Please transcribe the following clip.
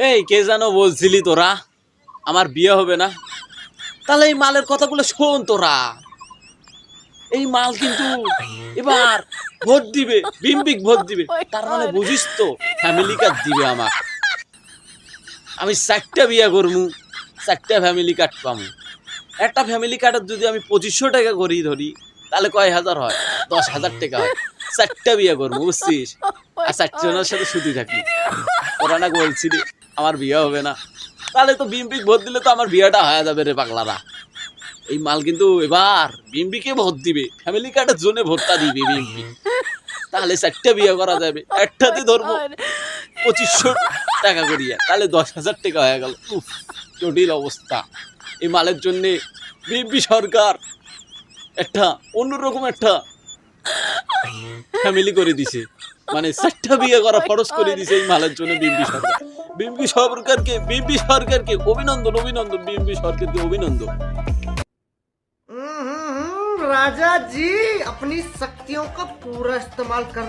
এই কে জানো বলছিলি তোরা আমার বিয়ে হবে না, তাহলে এই মালের কথাগুলো শোন তোরা। এই মাল কিন্তু এবার ভোট দিবে, বিম্বিক ভোট দিবে, তার মানে বুঝিস তো ফ্যামিলি কার্ড দিবে আমার। আমি 4টা বিয়ে করবো, 4টা ফ্যামিলি কার্ড পাবো। একটা ফ্যামিলি কার্ডের যদি আমি 2500 টাকা করি ধরি, তাহলে কয় হাজার হয়? 10,000 টাকা হয়। 4টা বিয়ে করবো, বুঝছিস? আর 4 জনের সাথে শুধু থাকি। ওরা না বলছিলি আমার বিয়ে হবে না, তাহলে তো বিম্বিক ভোট দিলে তো আমার বিয়েটা হয়ে যাবে রে পাগলারা। এই মাল কিন্তু এবার বিম্বিকে ভোট দিবে, ফ্যামিলি কার্ডের জন্য ভোটটা দিবে বিম্বি। তাহলে 4টা বিয়ে করা যাবে, একটাতে ধরবো 2500 টাকা করিয়া, তাহলে 10,000 টাকা হয়ে গেল। উফ, জটিল অবস্থা। এই মালের জন্য বিএনপি সরকার একটা অন্যরকম একটা ফ্যামিলি করে দিছে, মানে 4টা বিয়ে করা খরচ করে দিছে এই মালের জন্য বিএনপি সরকার। বিএনপি সরকারকে অভিনন্দন, অভিনন্দন, বিএনপি সরকারকে অভিনন্দন। राजा जी अपनी शक्तियों का पूरा इस्तेमाल कर